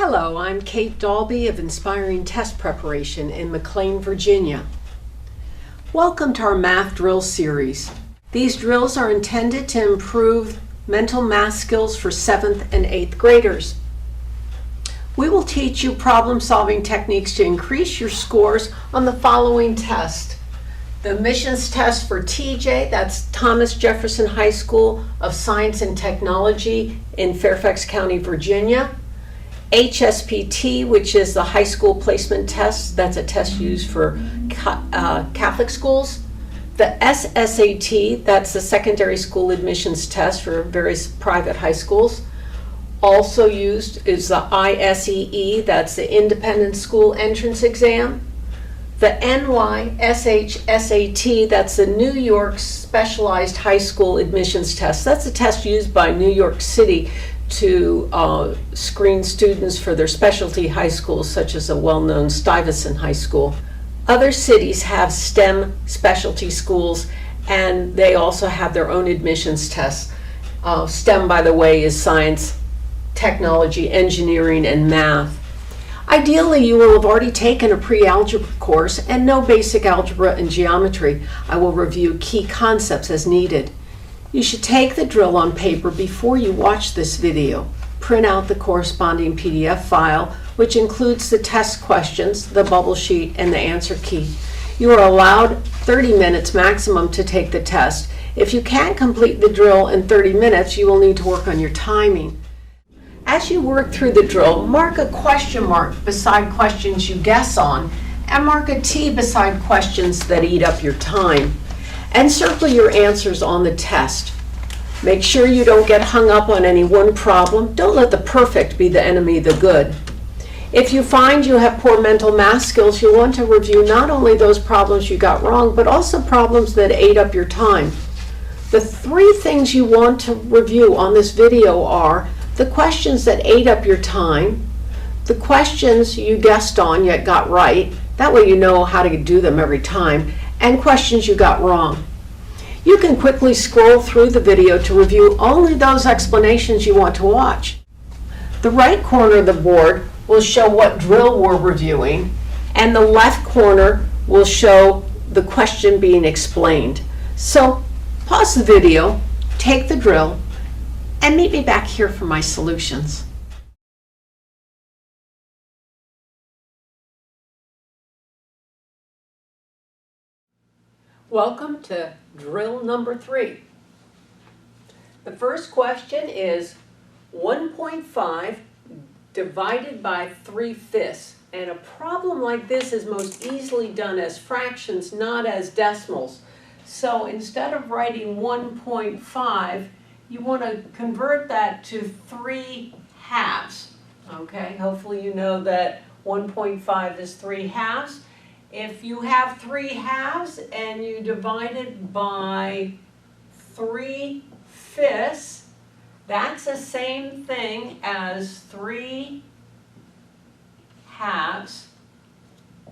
Hello, I'm Kate Dalby of Inspiring Test Preparation in McLean, Virginia. Welcome to our math drill series. These drills are intended to improve mental math skills for 7th and 8th graders. We will teach you problem-solving techniques to increase your scores on the following test. The admissions test for TJ, that's Thomas Jefferson High School of Science and Technology in Fairfax County, Virginia. HSPT, which is the high school placement test, that's a test used for Catholic schools. The SSAT, that's the secondary school admissions test for various private high schools. Also used is the ISEE, that's the independent school entrance exam. The NYSHSAT, that's the New York Specialized High School Admissions Test. That's a test used by New York City to screen students for their specialty high schools, such as a well-known Stuyvesant High School. Other cities have STEM specialty schools, and they also have their own admissions tests. STEM, by the way, is science, technology, engineering, and math. Ideally, you will have already taken a pre-algebra course and know basic algebra and geometry. I will review key concepts as needed. You should take the drill on paper before you watch this video. Print out the corresponding PDF file, which includes the test questions, the bubble sheet, and the answer key. You are allowed 30 minutes maximum to take the test. If you can't complete the drill in 30 minutes, you will need to work on your timing. As you work through the drill, mark a question mark beside questions you guess on, and mark a T beside questions that eat up your time. And circle your answers on the test. Make sure you don't get hung up on any one problem. Don't let the perfect be the enemy of the good. If you find you have poor mental math skills, you'll want to review not only those problems you got wrong, but also problems that ate up your time. The 3 things you want to review on this video are the questions that ate up your time, the questions you guessed on yet got right, that way you know how to do them every time, and questions you got wrong. You can quickly scroll through the video to review only those explanations you want to watch. The right corner of the board will show what drill we're reviewing, and the left corner will show the question being explained. So pause the video, take the drill, and meet me back here for my solutions. Welcome to drill number 3. The first question is 1.5 divided by 3/5. And a problem like this is most easily done as fractions, not as decimals. So instead of writing 1.5, you want to convert that to 3/2. Okay, hopefully you know that 1.5 is 3/2. If you have 3/2 and you divide it by 3/5, that's the same thing as 3/2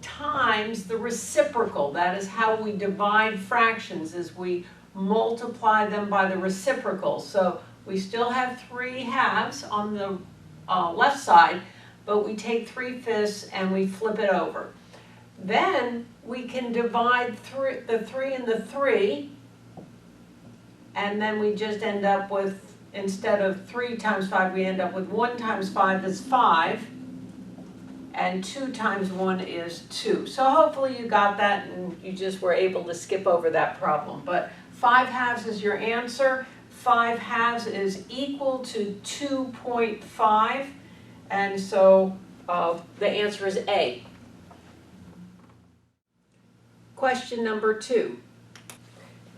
times the reciprocal. That is how we divide fractions, is we multiply them by the reciprocal. So we still have 3/2 on the left side, but we take 3/5 and we flip it over. Then we can divide the 3 and the 3, and then we just end up with, instead of 3 times 5, we end up with 1 times 5 is 5, and 2 times 1 is 2. So hopefully you got that and you just were able to skip over that problem. But 5/2 is your answer. 5/2 is equal to 2.5, and so the answer is A. Question number 2.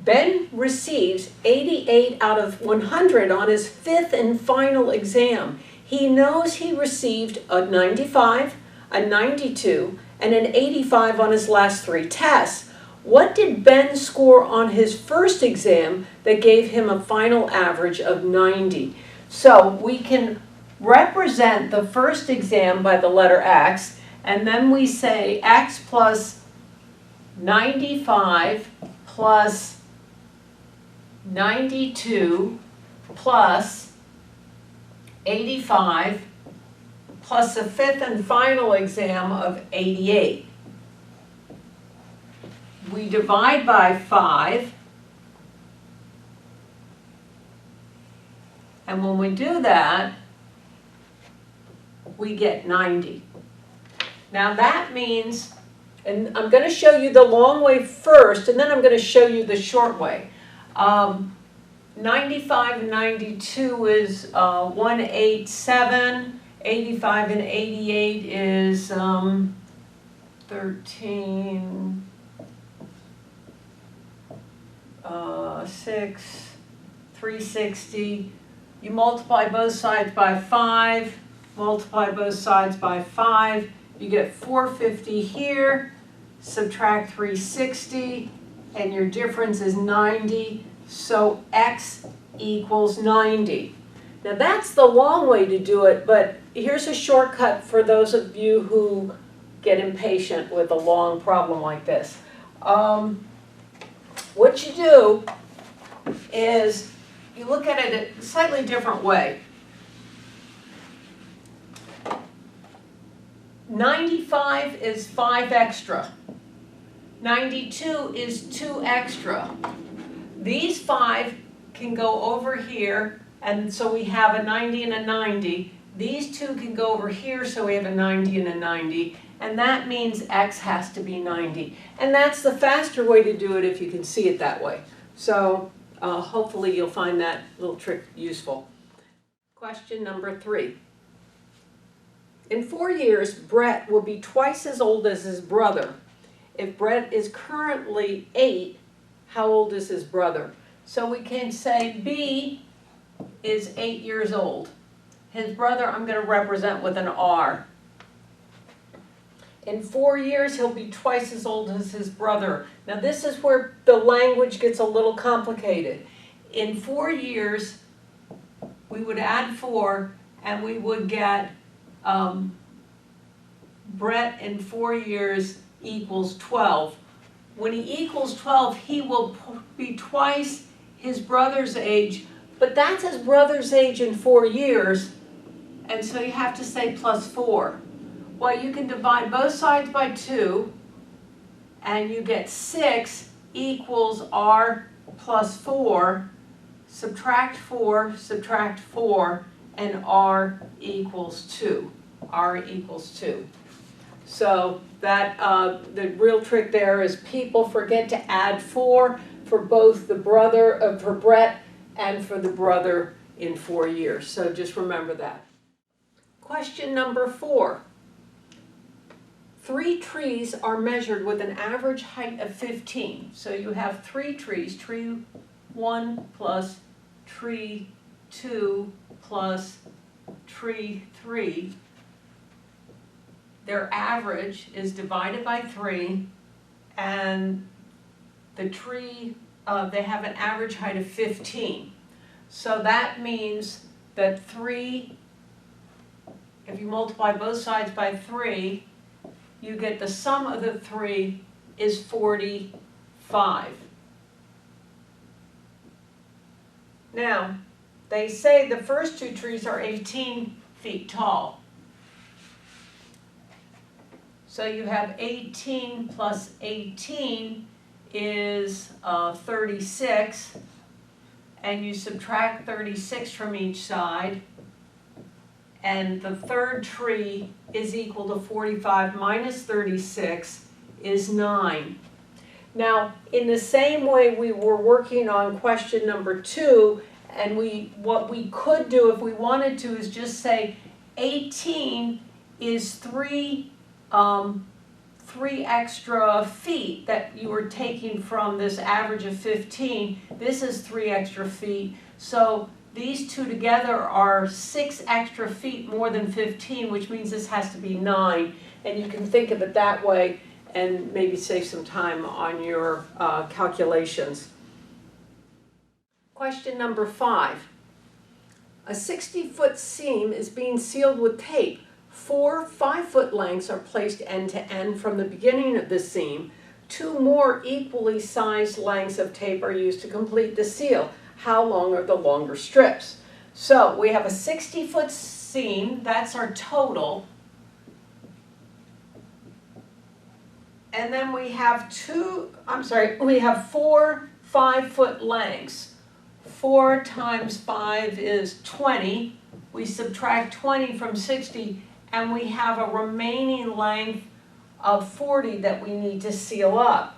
Ben receives 88 out of 100 on his 5th and final exam. He knows he received a 95, a 92, and an 85 on his last 3 tests. What did Ben score on his first exam that gave him a final average of 90? So we can represent the first exam by the letter X, and then we say X plus 95 plus 92 plus 85 plus the fifth and final exam of 88. We divide by 5, and when we do that, we get 90. Now that means, and I'm going to show you the long way first, and then I'm going to show you the short way. 95 and 92 is 187. 85 and 88 is 13, 6, 360. You multiply both sides by 5, multiply both sides by 5. You get 450 here, subtract 360, and your difference is 90. So x equals 90. Now that's the long way to do it, but here's a shortcut for those of you who get impatient with a long problem like this. What you do is you look at it a slightly different way. 95 is 5 extra. 92 is 2 extra. These 5 can go over here, and so we have a 90 and a 90. These 2 can go over here, so we have a 90 and a 90. And that means x has to be 90. And that's the faster way to do it if you can see it that way. So hopefully you'll find that little trick useful. Question number 3. In 4 years, Brett will be twice as old as his brother. If Brett is currently 8, how old is his brother? So we can say B is 8 years old. His brother I'm going to represent with an R. In 4 years, he'll be twice as old as his brother. Now this is where the language gets a little complicated. In 4 years, we would add 4 and we would get Brett in 4 years equals 12. When he equals 12, he will be twice his brother's age, but that's his brother's age in 4 years, and so you have to say plus 4. Well, you can divide both sides by 2, and you get 6 equals R plus 4, subtract 4, and R equals 2. R equals 2. So that the real trick there is people forget to add 4 for both the brother, for Brett and for the brother in 4 years. So just remember that. Question number 4. 3 trees are measured with an average height of 15. So you have 3 trees, tree 1 plus tree 2 plus tree 3. Their average is divided by 3, and the tree, they have an average height of 15. So that means that 3, if you multiply both sides by 3, you get the sum of the 3 is 45. Now, they say the first 2 trees are 18 feet tall. So you have 18 plus 18 is 36, and you subtract 36 from each side, and the third tree is equal to 45 minus 36 is 9. Now, in the same way we were working on question number 2, and what we could do if we wanted to is just say 18 is 3 extra feet that you were taking from this average of 15. This is 3 extra feet. So these two together are 6 extra feet more than 15, which means this has to be 9. And you can think of it that way and maybe save some time on your calculations. Question number 5. A 60-foot seam is being sealed with tape. 4 5-foot lengths are placed end to end from the beginning of the seam. 2 more equally sized lengths of tape are used to complete the seal. How long are the longer strips? So we have a 60-foot seam, that's our total. And then we have we have 4 5-foot lengths. 4 times 5 is 20. We subtract 20 from 60, and we have a remaining length of 40 that we need to seal up.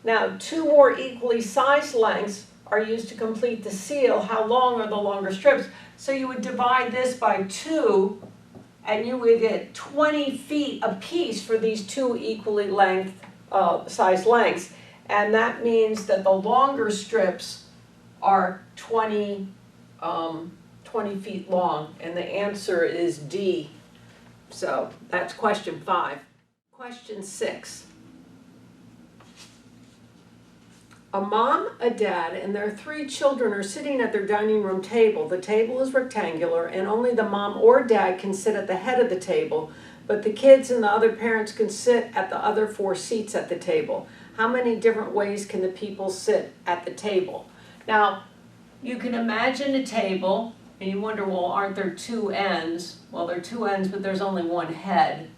Now, 2 more equally sized lengths are used to complete the seal. How long are the longer strips? So you would divide this by 2, and you would get 20 feet apiece for these 2 equally sized lengths. And that means that the longer strips are 20 feet long, and the answer is D. So that's question 5. Question 6. A mom, a dad, and their 3 children are sitting at their dining room table. The table is rectangular, and only the mom or dad can sit at the head of the table, but the kids and the other parents can sit at the other 4 seats at the table. How many different ways can the people sit at the table? Now, you can imagine a table, and you wonder, well, aren't there 2 ends? Well, there are 2 ends, but there's only 1 head.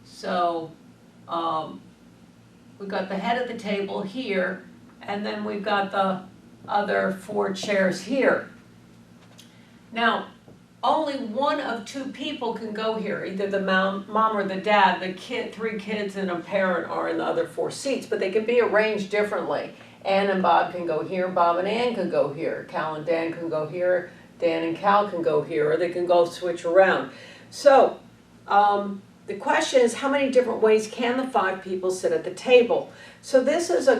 So, we've got the head of the table here, and then we've got the other 4 chairs here. Now, only one of 2 people can go here, either the mom or the dad. The 3 kids and a parent are in the other 4 seats, but they can be arranged differently. Ann and Bob can go here, Bob and Ann can go here, Cal and Dan can go here, Dan and Cal can go here, or they can go switch around. So, the question is, how many different ways can the 5 people sit at the table? So this is a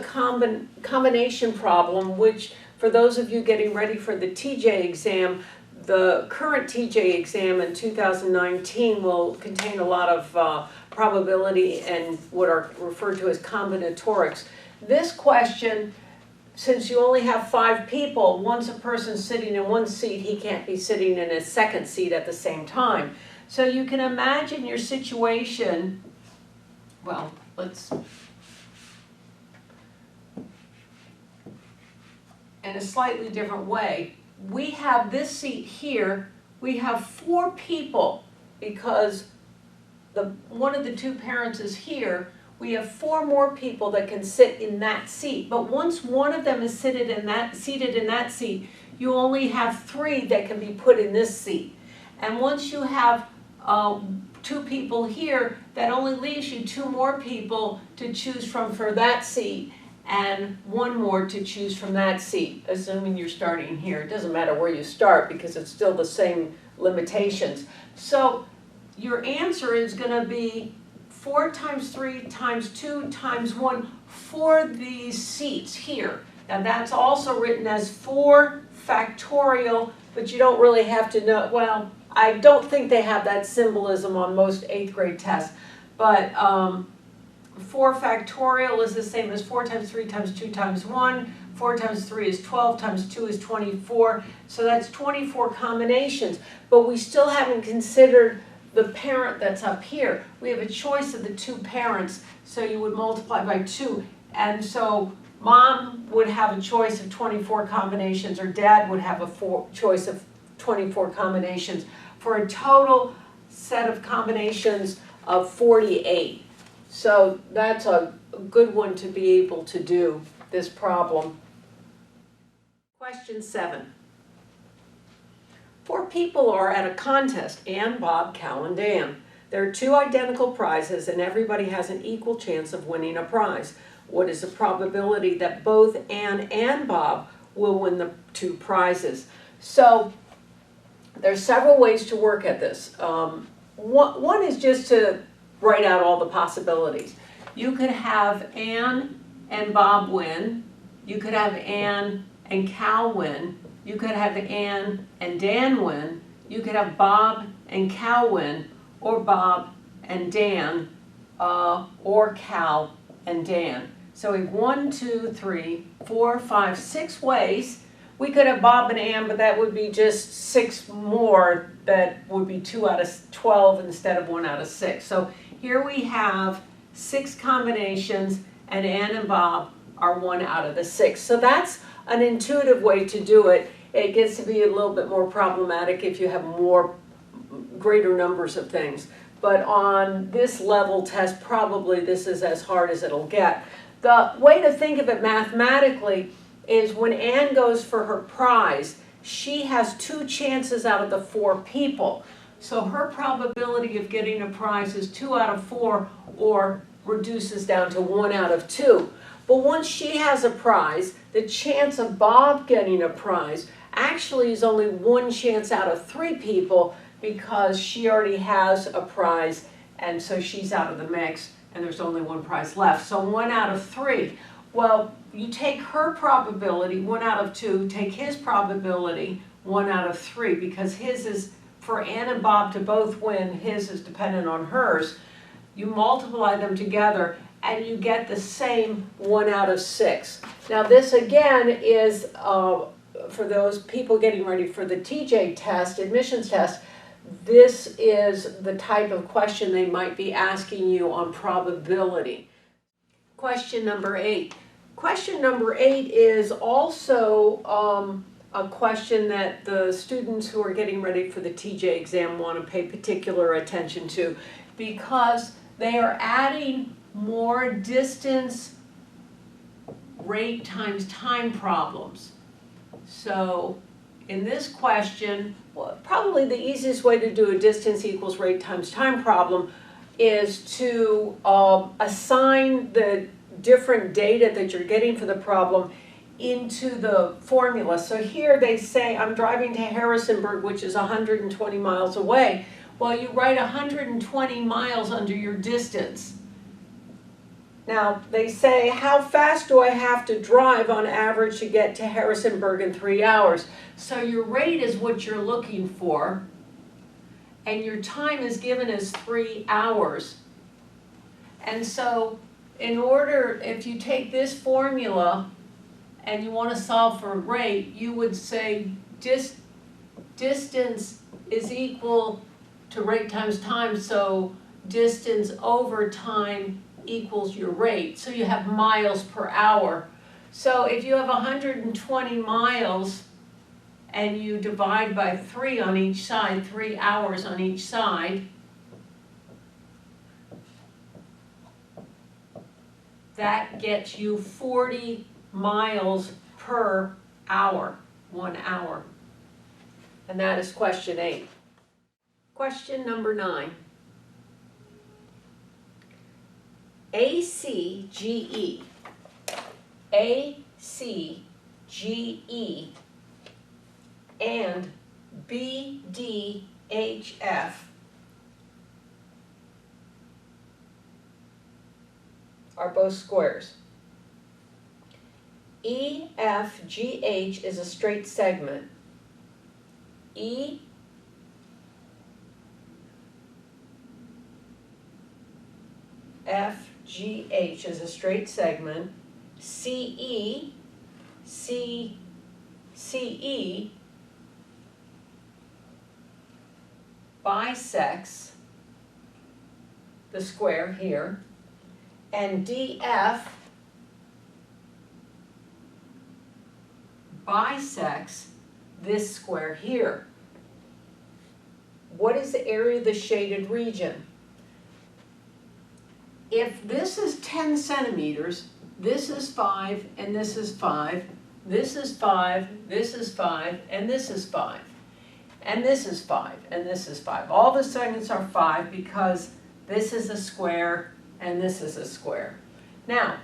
combination problem, which for those of you getting ready for the TJ exam, the current TJ exam in 2019 will contain a lot of probability and what are referred to as combinatorics. This question, since you only have 5 people, once a person's sitting in one seat, he can't be sitting in a second seat at the same time. So you can imagine your situation, well, in a slightly different way. We have this seat here, we have 4 people because one of the 2 parents is here. We have 4 more people that can sit in that seat. But once one of them is seated in that seat, you only have 3 that can be put in this seat. And once you have 2 people here, that only leaves you 2 more people to choose from for that seat, and 1 more to choose from that seat, assuming you're starting here. It doesn't matter where you start because it's still the same limitations. So your answer is going to be 4 times 3 times 2 times 1 for these seats here. Now that's also written as 4 factorial, but you don't really have to know, well, I don't think they have that symbolism on most 8th grade tests, but 4 factorial is the same as 4 times 3 times 2 times 1. 4 times 3 is 12, times 2 is 24. So that's 24 combinations. But we still haven't considered the parent that's up here. We have a choice of the 2 parents, so you would multiply by 2. And so mom would have a choice of 24 combinations, or dad would have a choice of 24 combinations, for a total set of combinations of 48. So that's a good one to be able to do this problem. Question 7. 4 people are at a contest, Ann, Bob, Cal, and Dan. There are 2 identical prizes and everybody has an equal chance of winning a prize. What is the probability that both Ann and Bob will win the 2 prizes? So there's several ways to work at this. One is just to write out all the possibilities. You could have Ann and Bob win. You could have Ann and Cal win. You could have Ann and Dan win. You could have Bob and Cal win, or Bob and Dan, or Cal and Dan. So we have 1, 2, 3, 4, 5, 6 ways. We could have Bob and Ann, but that would be just 6 more. That would be 2 out of 12 instead of 1 out of 6. So here we have 6 combinations, and Ann and Bob are 1 out of the 6. So that's an intuitive way to do it. It gets to be a little bit more problematic if you have greater numbers of things. But on this level test, probably this is as hard as it'll get. The way to think of it mathematically is when Anne goes for her prize, she has 2 chances out of the 4 people. So her probability of getting a prize is 2 out of 4, or reduces down to 1 out of 2. But once she has a prize, the chance of Bob getting a prize actually is only 1 chance out of 3 people, because she already has a prize, and so she's out of the mix, and there's only 1 prize left. So 1 out of 3. Well, you take her probability, 1 out of 2, take his probability, 1 out of 3, because his is, for Anne and Bob to both win, his is dependent on hers. You multiply them together, and you get the same 1 out of 6. Now this again is, for those people getting ready for the TJ test, admissions test, this is the type of question they might be asking you on probability. Question number 8. Question number 8 is also a question that the students who are getting ready for the TJ exam want to pay particular attention to, because they are adding more distance rate times time problems. So in this question, well, probably the easiest way to do a distance equals rate times time problem is to assign the different data that you're getting for the problem into the formula. So here they say, I'm driving to Harrisonburg, which is 120 miles away. Well, you write 120 miles under your distance. Now, they say, how fast do I have to drive on average to get to Harrisonburg in 3 hours? So your rate is what you're looking for, and your time is given as 3 hours. And so in order, if you take this formula and you want to solve for rate, you would say distance is equal to rate times time, so distance over time equals your rate. So you have miles per hour. So if you have 120 miles and you divide by 3 on each side, 3 hours on each side, that gets you 40 miles per hour, 1 hour. And that is question 8. Question number 9. ACGE, ACGE, and BDHF are both squares. EFGH is a straight segment. EFGH is a straight segment. CE bisects the square here, and DF bisects this square here. What is the area of the shaded region? If this is 10 centimeters, this is 5, and this is 5, this is 5, this is 5, and this is 5. And this is 5, and this is 5. All the segments are 5 because this is a square and this is a square. Now,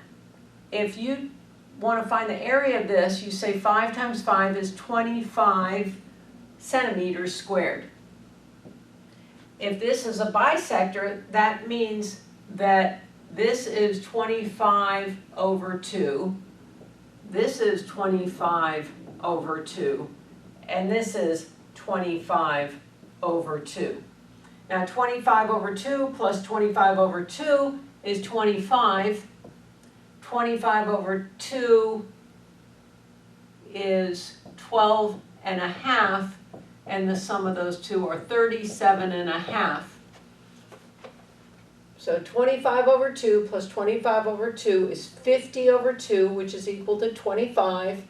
if you want to find the area of this, you say 5 times 5 is 25 centimeters squared. If this is a bisector, that means that this is 25 over 2, this is 25 over 2, and this is 25 over 2. Now 25 over 2 plus 25 over 2 is 25. 25 over 2 is 12 and a half, and the sum of those two are 37 and a half. So 25 over 2 plus 25 over 2 is 50 over 2, which is equal to 25.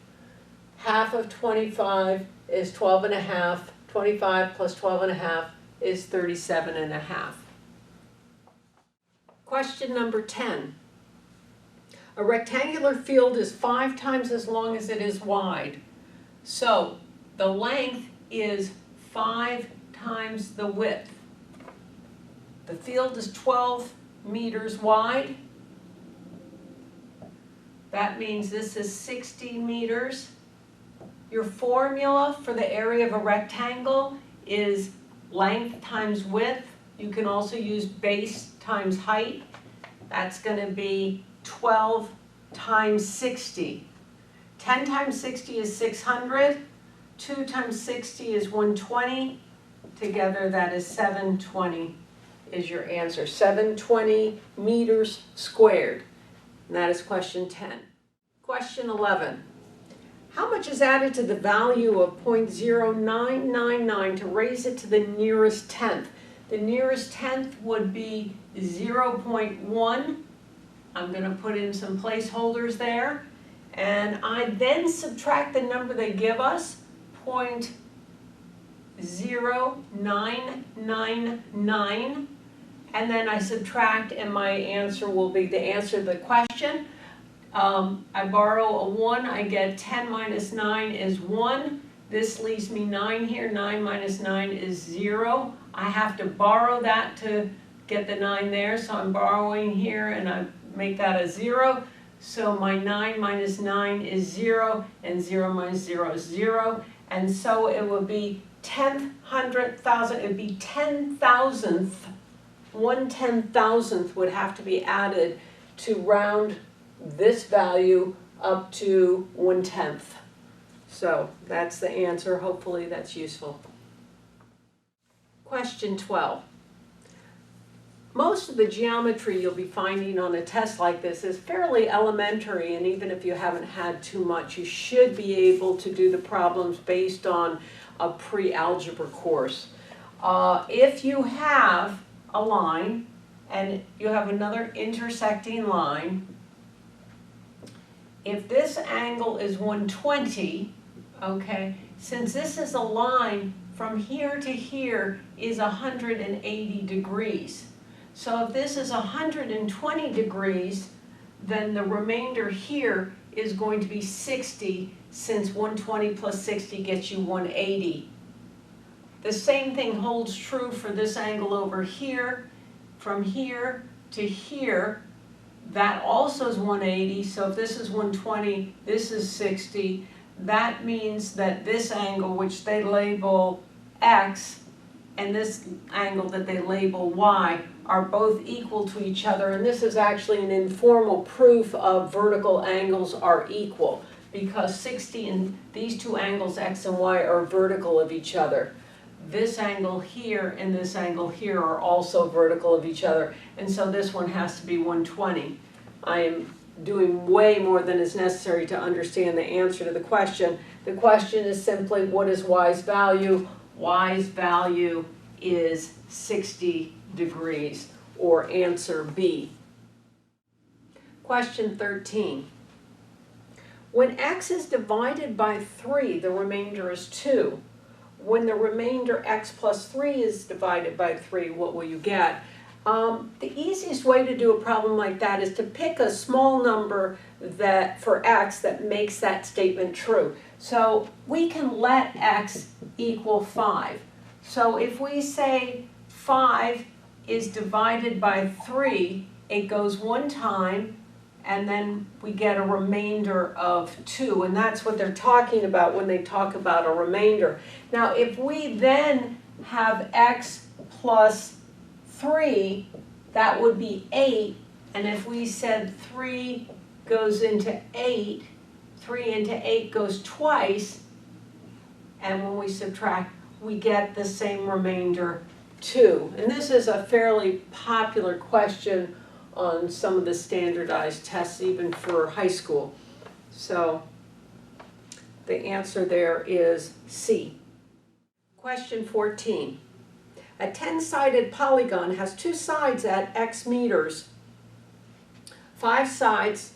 Half of 25 is 12 and a half. 25 plus 12 and a half is 37 and a half. Question number 10. A rectangular field is 5 times as long as it is wide. So the length is 5 times the width. The field is 12 meters wide. That means this is 60 meters. Your formula for the area of a rectangle is length times width. You can also use base times height. That's going to be 12 times 60. 10 times 60 is 600. 2 times 60 is 120. Together that is 720 is your answer. 720 meters squared. And that is question 10. Question 11. How much is added to the value of 0.0999 to raise it to the nearest tenth? The nearest tenth would be 0.1. I'm going to put in some placeholders there. And I then subtract the number they give us, 0.0999. And then I subtract, and my answer will be the answer to the question. I borrow a 1, I get 10 minus 9 is 1. This leaves me 9 here. 9 minus 9 is 0. I have to borrow that to get the 9 there, so I'm borrowing here and I make that a 0. So my 9 minus 9 is 0, and 0 minus 0 is 0. And so it would be 10th, 100th, 1000th, it would be 10,000th. 1/10,000th would have to be added to round this value up to 1/10. So that's the answer. Hopefully that's useful. Question 12. Most of the geometry you'll be finding on a test like this is fairly elementary, and even if you haven't had too much, you should be able to do the problems based on a pre-algebra course. If you have a line and you have another intersecting line, if this angle is 120, okay, since this is a line from here to here is 180 degrees. So if this is 120 degrees, then the remainder here is going to be 60, since 120 plus 60 gets you 180. The same thing holds true for this angle over here. From here to here, that also is 180, so if this is 120, this is 60. That means that this angle, which they label X, and this angle that they label Y, are both equal to each other. And this is actually an informal proof of vertical angles are equal, because 60 and these two angles, X and Y, are vertical of each other. This angle here and this angle here are also vertical of each other, and so this one has to be 120. I am doing way more than is necessary to understand the answer to the question. The question is simply, what is Y's value? Y's value is 60 degrees, or answer B. Question 13. When X is divided by 3, the remainder is 2. When the remainder X plus 3 is divided by 3, what will you get? The easiest way to do a problem like that is to pick a small number that for X that makes that statement true. So we can let X equal 5. So if we say 5 is divided by 3, it goes one time, and then we get a remainder of 2, and that's what they're talking about when they talk about a remainder. Now if we then have X plus 3, that would be 8, and if we said 3 goes into 8, 3 into 8 goes twice, and when we subtract, we get the same remainder 2. And this is a fairly popular question on some of the standardized tests, even for high school. So the answer there is C. Question 14. A 10-sided polygon has 2 sides at X meters. 5 sides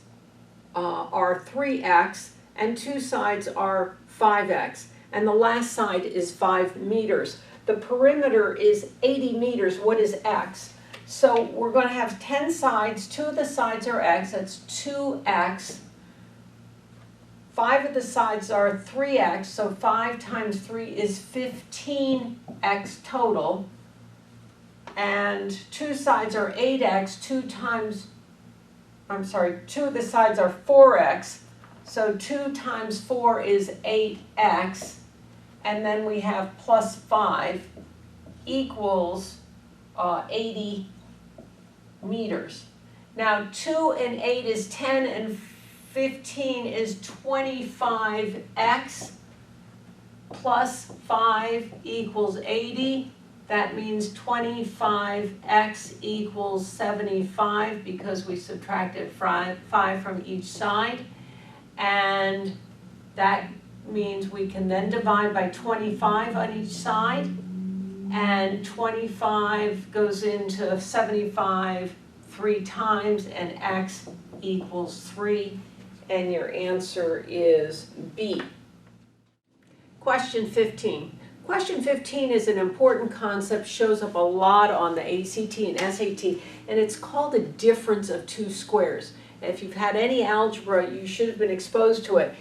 are 3X, and two sides are 5x, and the last side is 5 meters. The perimeter is 80 meters. What is x? So we're going to have 10 sides. 2 of the sides are x. That's 2x. 5 of the sides are 3x. So 5 times 3 is 15x total. And 2 sides are 8x. 2 of the sides are 4x. So 2 times 4 is 8x. And then we have plus 5 equals 80 meters. Now 2 and 8 is 10 and 15 is 25x plus 5 equals 80. That means 25x equals 75 because we subtracted 5 from each side. And that means we can then divide by 25 on each side. And 25 goes into 75 3 times, and x equals 3. And your answer is B. Question 15. Question 15 is an important concept, shows up a lot on the ACT and SAT, and it's called the difference of two squares. And if you've had any algebra, you should have been exposed to it.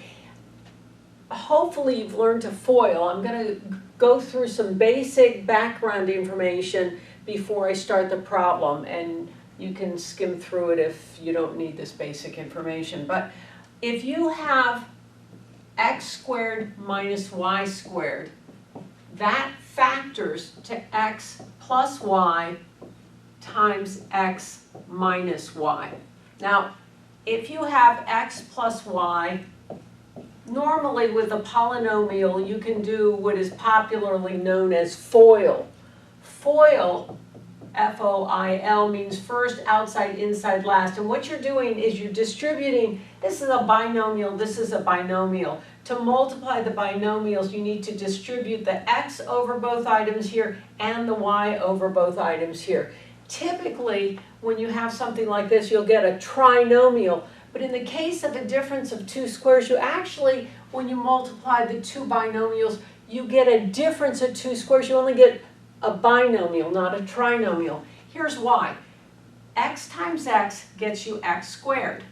Hopefully you've learned to FOIL. I'm going to go through some basic background information before I start the problem, and you can skim through it if you don't need this basic information. But if you have x squared minus y squared, that factors to x plus y times x minus y. Now, if you have x plus y, normally with a polynomial you can do what is popularly known as FOIL. FOIL, F-O-I-L, means first, outside, inside, last. And what you're doing is you're distributing, this is a binomial, this is a binomial. To multiply the binomials, you need to distribute the x over both items here and the y over both items here. Typically, when you have something like this, you'll get a trinomial. But in the case of a difference of two squares, you actually, when you multiply the two binomials, you get a difference of two squares. You only get a binomial, not a trinomial. Here's why. X times x gets you x squared.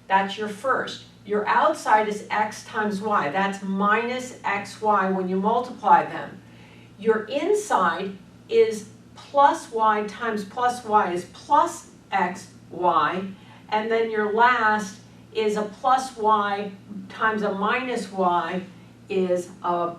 That's your first. Your outside is x times y. That's minus xy when you multiply them. Your inside is plus y times plus y is plus xy. And then your last is a plus y times a minus y is a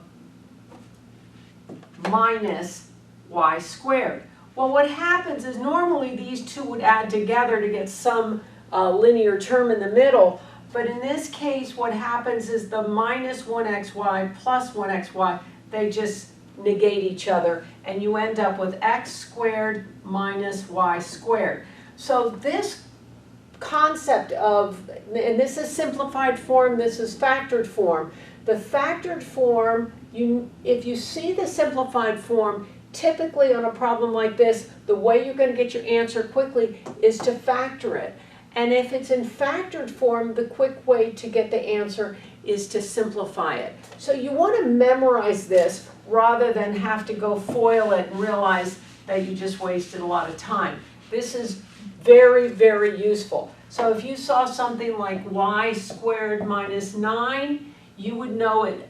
minus y squared. Well, what happens is normally these two would add together to get some linear term in the middle. But in this case, what happens is the minus 1xy plus 1xy, they just negate each other. And you end up with x squared minus y squared. So this concept of, and this is simplified form, this is factored form. The factored form, if you see the simplified form, typically on a problem like this, the way you're going to get your answer quickly is to factor it. And if it's in factored form, the quick way to get the answer is to simplify it. So you want to memorize this rather than have to go FOIL it and realize that you just wasted a lot of time. This is very, very useful. So if you saw something like y squared minus 9, you would know it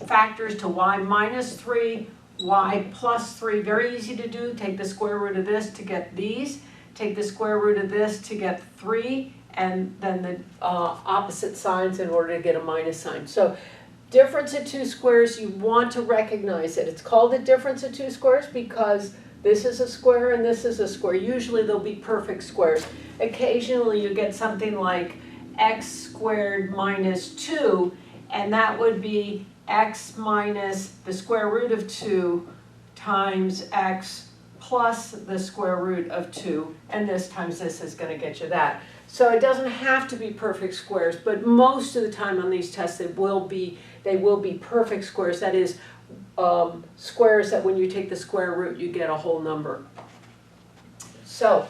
factors to y minus 3, y plus 3. Very easy to do. Take the square root of this to get these. Take the square root of this to get 3, and then the opposite signs in order to get a minus sign. So difference of two squares, you want to recognize it. It's called a difference of two squares because this is a square and this is a square. Usually they'll be perfect squares. Occasionally you get something like x squared minus 2, and that would be x minus the square root of 2 times x plus the square root of 2, and this times this is going to get you that. So it doesn't have to be perfect squares, but most of the time on these tests they will be perfect squares. That is, squares that when you take the square root you get a whole number. So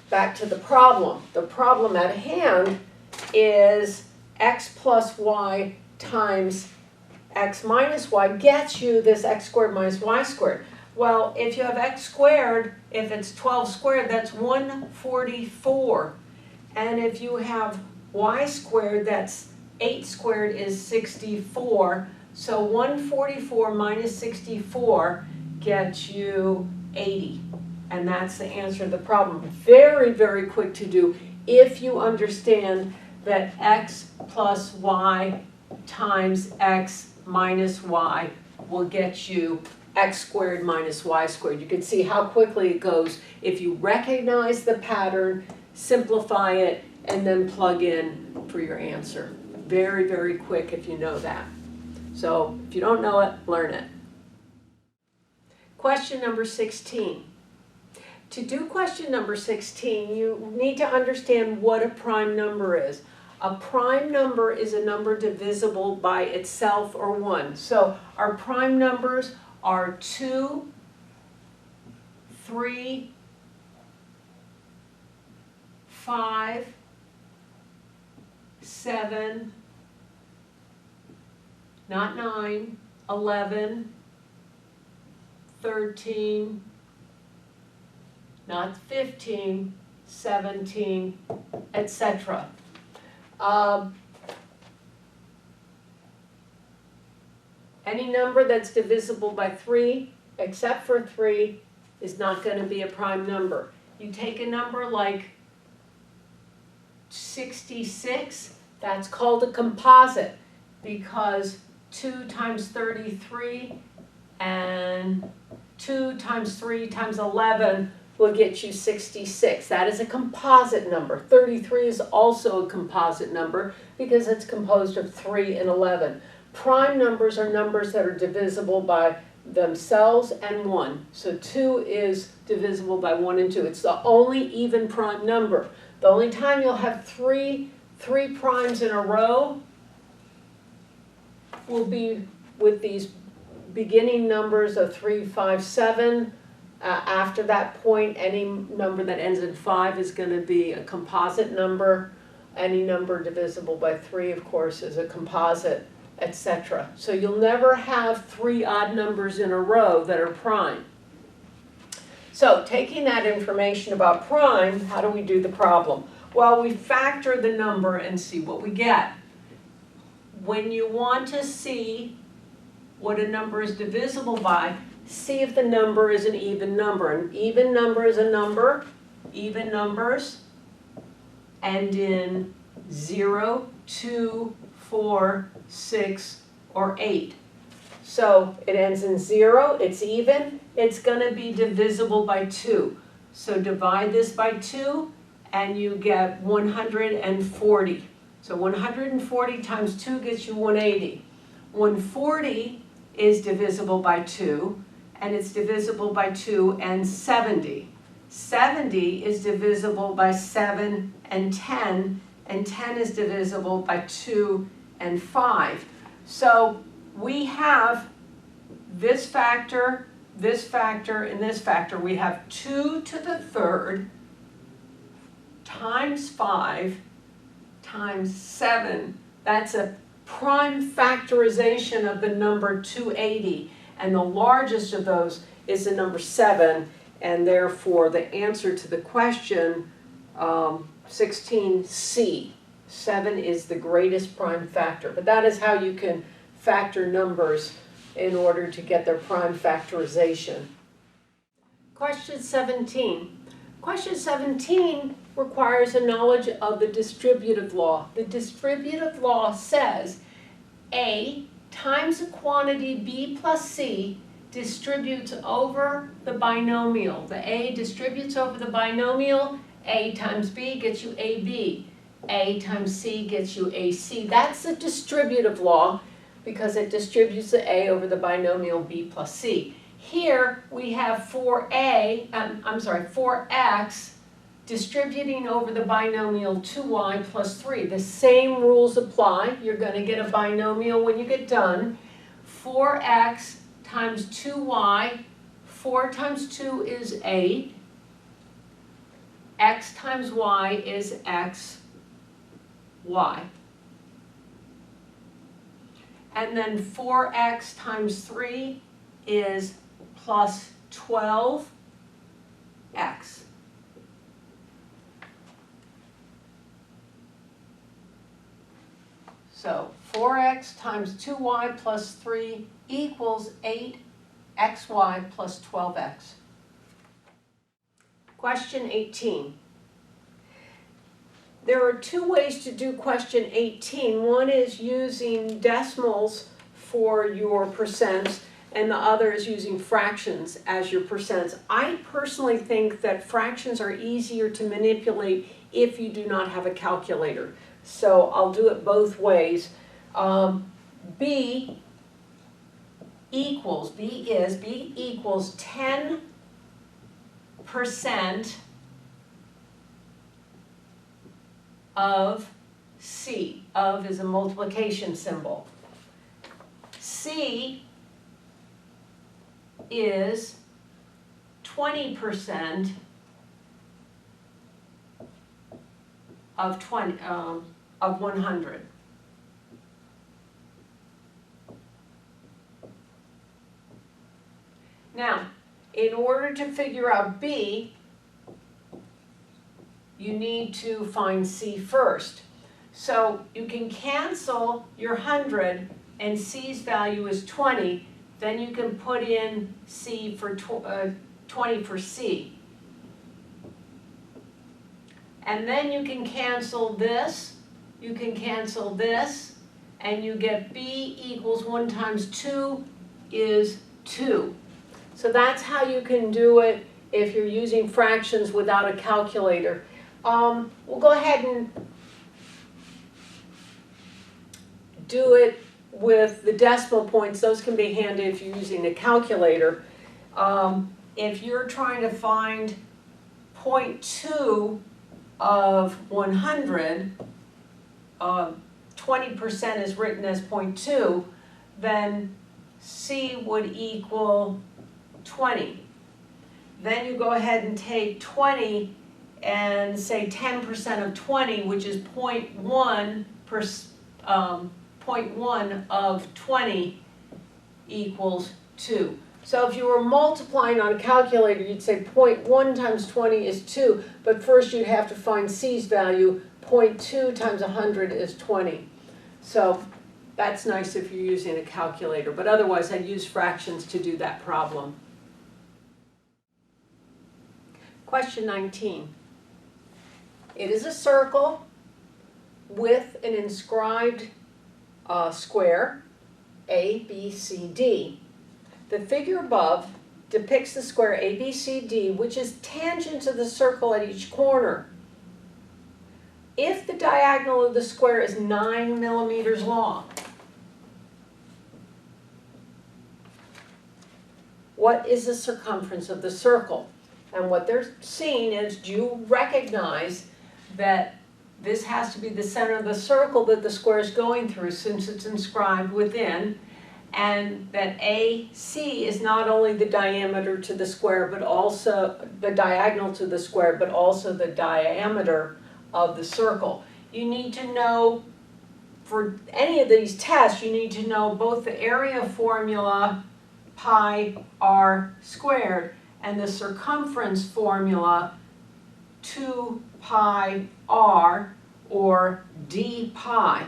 back to the problem. The problem at hand is x plus y times x minus y gets you this x squared minus y squared. Well, if you have x squared, if it's 12 squared, that's 144. And if you have y squared, that's 8 squared is 64. So 144 minus 64 gets you 80. And that's the answer to the problem. Very, very quick to do if you understand that x plus y times x minus y will get you x squared minus y squared. You can see how quickly it goes if you recognize the pattern, simplify it, and then plug in for your answer. Very, very quick if you know that. So if you don't know it, learn it. Question number 16. To do question number 16, you need to understand what a prime number is. A prime number is a number divisible by itself or 1. So our prime numbers are 2, 3, 5, 7, not 9, 11, 13, not 15, 17, etc. Any number that's divisible by 3, except for 3, is not going to be a prime number. You take a number like 66, that's called a composite because 2 times 33 and 2 times 3 times 11 will get you 66. That is a composite number. 33 is also a composite number because it's composed of 3 and 11. Prime numbers are numbers that are divisible by themselves and 1. So 2 is divisible by 1 and 2. It's the only even prime number. The only time you'll have three primes in a row will be with these beginning numbers of 3, 5, 7. After that point, any number that ends in 5 is going to be a composite number. Any number divisible by 3, of course, is a composite, etc. So you'll never have 3 odd numbers in a row that are prime. So taking that information about prime, how do we do the problem? Well, we factor the number and see what we get. When you want to see what a number is divisible by, see if the number is an even number. An even number is a number. Even numbers end in 0, 2, 4, 6, or 8. So it ends in 0, it's even, it's going to be divisible by 2. So divide this by 2 and you get 140. So 140 times 2 gets you 180. 140 is divisible by 2, and it's divisible by 2 and 70. 70 is divisible by 7 and 10 is divisible by 2 and 5. So we have this factor, and this factor. We have 2 to the third times 5 times 7. That's a prime factorization of the number 280. And the largest of those is the number 7. And therefore, the answer to the question, 16C. 7 is the greatest prime factor. But that is how you can factor numbers in order to get their prime factorization. Question 17. Question 17 requires a knowledge of the distributive law. The distributive law says A times a quantity B plus C distributes over the binomial. The A distributes over the binomial. A times B gets you AB. A times C gets you AC. That's the distributive law because it distributes the A over the binomial B plus C. Here we have 4x distributing over the binomial 2y plus 3. The same rules apply. You're going to get a binomial when you get done. 4x times 2y, 4 times 2 is 8. X times y is x. y. And then 4x times 3 is plus 12x. So 4x times 2y plus 3 equals 8xy plus 12x. Question 18. There are two ways to do question 18. One is using decimals for your percents, and the other is using fractions as your percents. I personally think that fractions are easier to manipulate if you do not have a calculator. So I'll do it both ways. B equals 10% of C. Of is a multiplication symbol. C is 20% of 100. Now, in order to figure out B, you need to find C first. So you can cancel your 100 and C's value is 20. Then you can put in C for 20 for C. And then you can cancel this, you can cancel this, and you get B equals 1 times 2 is 2. So that's how you can do it if you're using fractions without a calculator. We'll go ahead and do it with the decimal points. Those can be handy if you're using a calculator. If you're trying to find 0.2 of 100, 20% is written as 0.2, then C would equal 20. Then you go ahead and take 20 and say 10% of 20, which is 0.1 of 20 equals 2. So if you were multiplying on a calculator, you'd say 0.1 times 20 is 2, but first you'd have to find C's value. 0.2 times 100 is 20. So that's nice if you're using a calculator, but otherwise I'd use fractions to do that problem. Question 19. It is a circle with an inscribed square, A, B, C, D. The figure above depicts the square ABCD, which is tangent to the circle at each corner. If the diagonal of the square is 9 millimeters long, what is the circumference of the circle? And what they're seeing is, do you recognize that this has to be the center of the circle that the square is going through, since it's inscribed within, and that AC is not only the diameter to the square, but also the diagonal to the square, but also the diameter of the circle. You need to know, for any of these tests, you need to know both the area formula, pi r squared, and the circumference formula, 2 pi r, or d pi.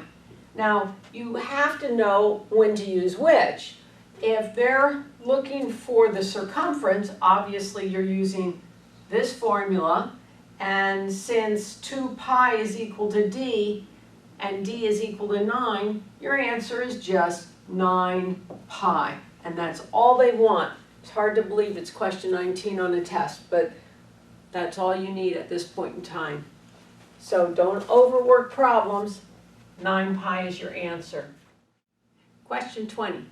Now, you have to know when to use which. If they're looking for the circumference, obviously you're using this formula, and since 2 pi is equal to d, and d is equal to 9, your answer is just 9 pi. And that's all they want. It's hard to believe it's question 19 on the test, but that's all you need at this point in time. So don't overwork problems. 9 pi is your answer. Question 20.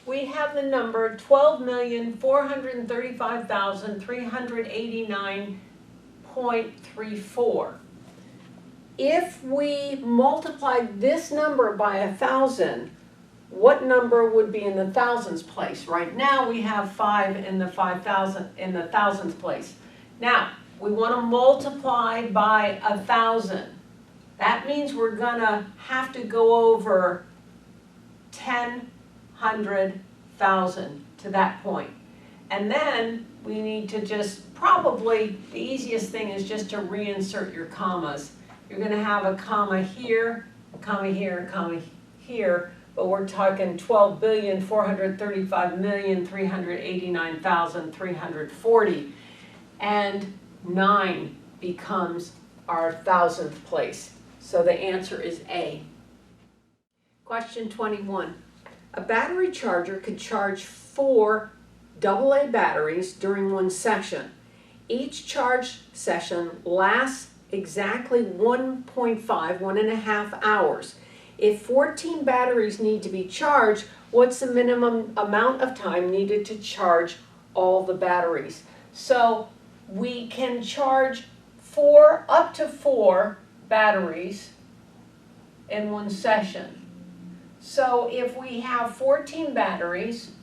We have the number 12,435,389.34. If we multiply this number by 1,000, what number would be in the thousands place? Right now we have 5 in the 1,000th place. Now we want to multiply by 1,000. That means we're gonna have to go over 10, 100, 1,000 to that point. And then we need to just, probably the easiest thing is just to reinsert your commas. You're gonna have a comma here, a comma here, a comma here, but we're talking 12,435,389,340. And 9 becomes our 1,000th place. So the answer is A. Question 21. A battery charger could charge 4 AA batteries during one session. Each charge session lasts exactly 1.5 hours. If 14 batteries need to be charged, what's the minimum amount of time needed to charge all the batteries? So we can charge up to 4 batteries in one session. So if we have 14 batteries,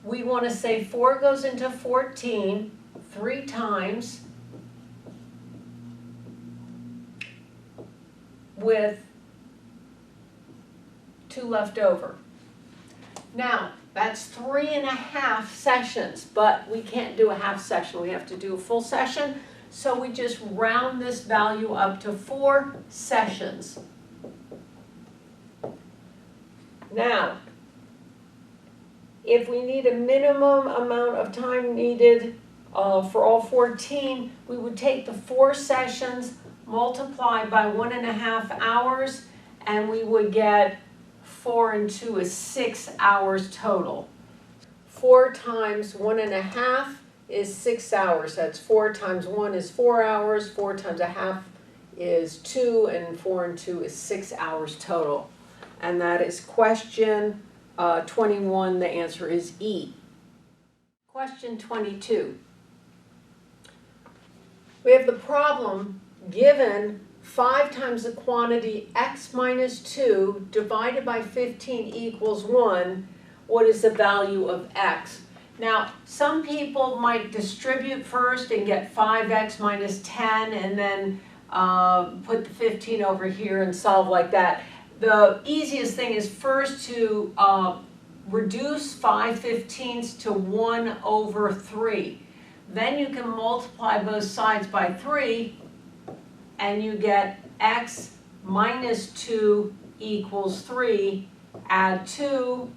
we want to say 4 goes into 14 3 times with 2 left over. Now, that's 3.5 sessions, but we can't do a half session. We have to do a full session. So we just round this value up to 4 sessions. Now, if we need a minimum amount of time needed for all 14, we would take the 4 sessions, multiply by 1.5 hours, and we would get 4 and 2 is 6 hours total. 4 times 1.5 is 6 hours. That's 4 times 1 is 4 hours, 4 times 1/2 is 2, and 4 and 2 is 6 hours total. And that is question 21. The answer is E. Question 22. We have the problem given 5 times the quantity x minus 2 divided by 15 equals 1. What is the value of x? Now, some people might distribute first and get 5x minus 10 and then put the 15 over here and solve like that. The easiest thing is first to reduce 5/15 to 1/3. Then you can multiply both sides by 3 and you get x minus 2 equals 3. Add 2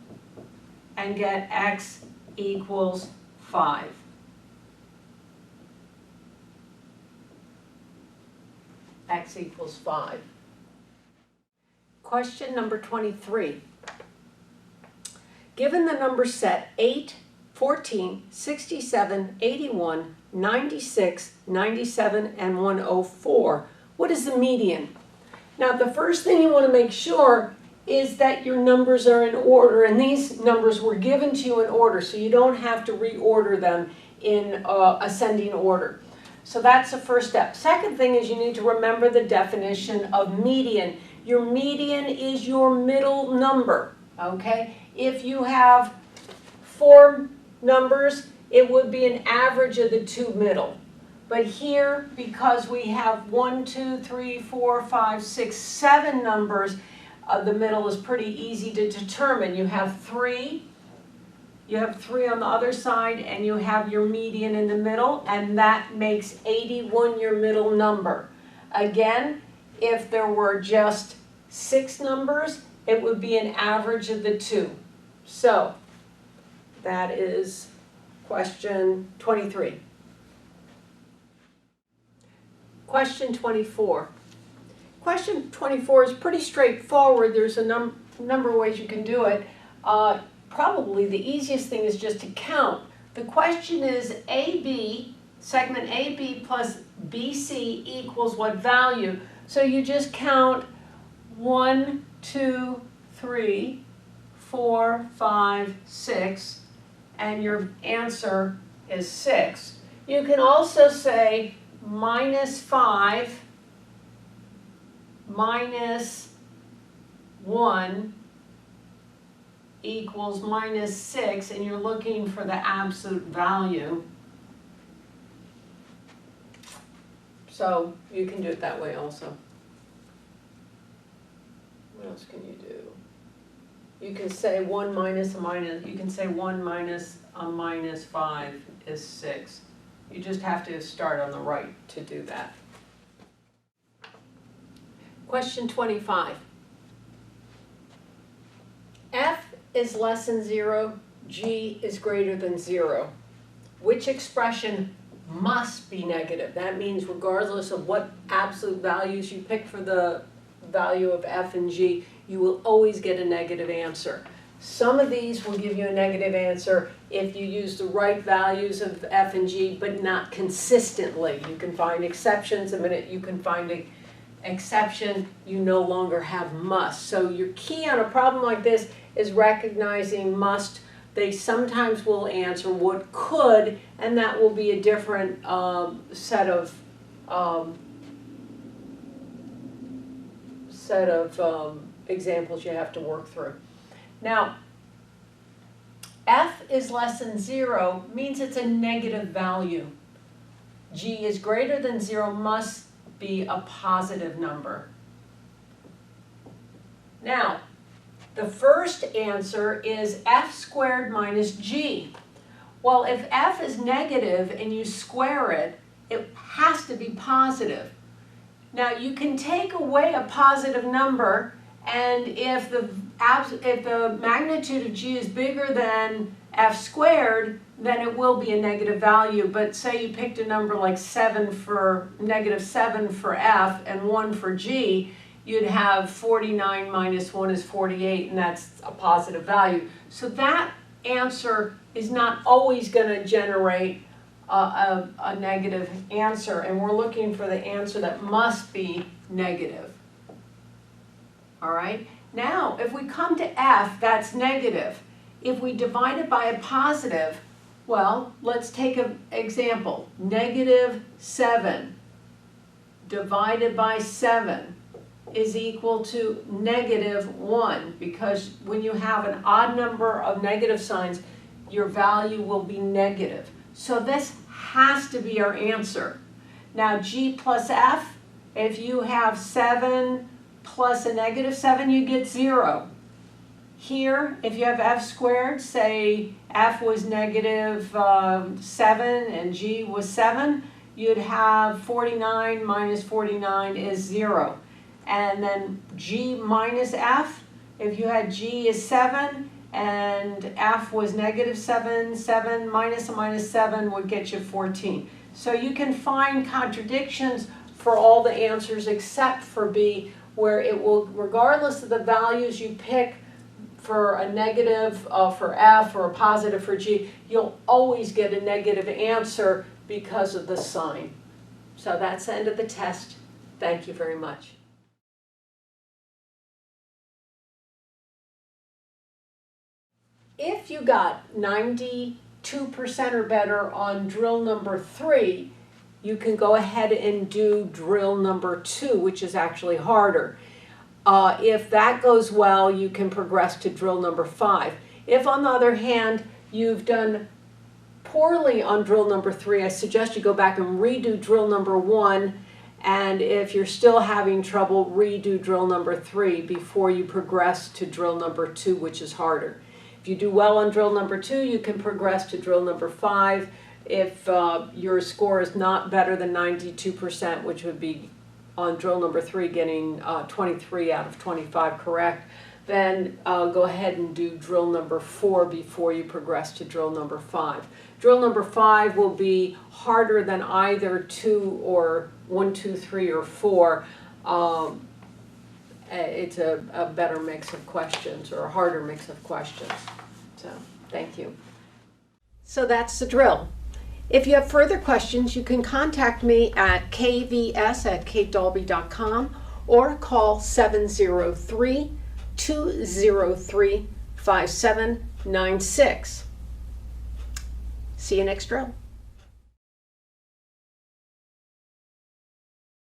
and get x equals 5. X equals 5. Question number 23. Given the number set 8, 14, 67, 81, 96, 97, and 104, what is the median? Now, the first thing you want to make sure is that your numbers are in order, and these numbers were given to you in order, so you don't have to reorder them in ascending order. So that's the first step. Second thing is you need to remember the definition of median. Your median is your middle number, okay? If you have 4 numbers, it would be an average of the 2 middle. But here, because we have 1, 2, 3, 4, 5, 6, 7 numbers, the middle is pretty easy to determine. You have 3 on the other side, and you have your median in the middle, and that makes 81 your middle number. Again, if there were just 6 numbers, it would be an average of the 2. So, that is question 23. Question 24. Question 24 is pretty straightforward. There's a number of ways you can do it. Probably the easiest thing is just to count. The question is AB, segment AB plus BC equals what value? So you just count 1, 2, 3, 4, 5, 6, and your answer is 6. You can also say minus 5 minus 1 equals minus 6, and you're looking for the absolute value. So you can do it that way also. What else can you do? You can say 1 minus a minus, you can say 1 minus a minus 5 is 6. You just have to start on the right to do that. Question 25. F is less than 0, G is greater than 0. Which expression must be negative? That means regardless of what absolute values you pick for the value of F and G, you will always get a negative answer. Some of these will give you a negative answer if you use the right values of F and G, but not consistently. You can find exceptions. The minute you can find an exception, you no longer have must. So your key on a problem like this is recognizing must. They sometimes will answer what could, and that will be a different set of examples you have to work through. Now, F is less than 0 means it's a negative value. G is greater than 0 must be a positive number. Now, the first answer is F squared minus G. Well, if F is negative and you square it, it has to be positive. Now, you can take away a positive number, and if the magnitude of G is bigger than F squared, then it will be a negative value. But say you picked a number like negative 7 for F and 1 for G, you'd have 49 minus 1 is 48, and that's a positive value. So that answer is not always going to generate a negative answer, and we're looking for the answer that must be negative. All right? Now, if we come to F, that's negative. If we divide it by a positive, well, let's take an example. Negative 7 divided by 7 is equal to negative 1, because when you have an odd number of negative signs, your value will be negative. So this has to be our answer. Now, G plus F, if you have 7 plus a negative 7, you get 0. Here, if you have F squared, say F was negative 7 and G was 7, you'd have 49 minus 49 is 0. And then G minus F, if you had G is 7 and F was negative 7, 7 minus a minus 7 would get you 14. So you can find contradictions for all the answers except for B, where it will, regardless of the values you pick for a negative for F or a positive for G, you'll always get a negative answer because of the sign. So that's the end of the test. Thank you very much. If you got 92% or better on drill number 3, you can go ahead and do drill number 2, which is actually harder. If that goes well, you can progress to drill number 5. If, on the other hand, you've done poorly on drill number 3, I suggest you go back and redo drill number 1, and if you're still having trouble, redo drill number 3 before you progress to drill number 2, which is harder. If you do well on drill number 2, you can progress to drill number 5. If your score is not better than 92%, which would be on drill number 3 getting 23 out of 25 correct, then go ahead and do drill number 4 before you progress to drill number 5. Drill number 5 will be harder than either 2 or 1, 2, 3, or 4. It's a better mix of questions, or a harder mix of questions. So, thank you. So that's the drill. If you have further questions, you can contact me at kvs@katedalby.com or call 703-203-5796. See you next drill.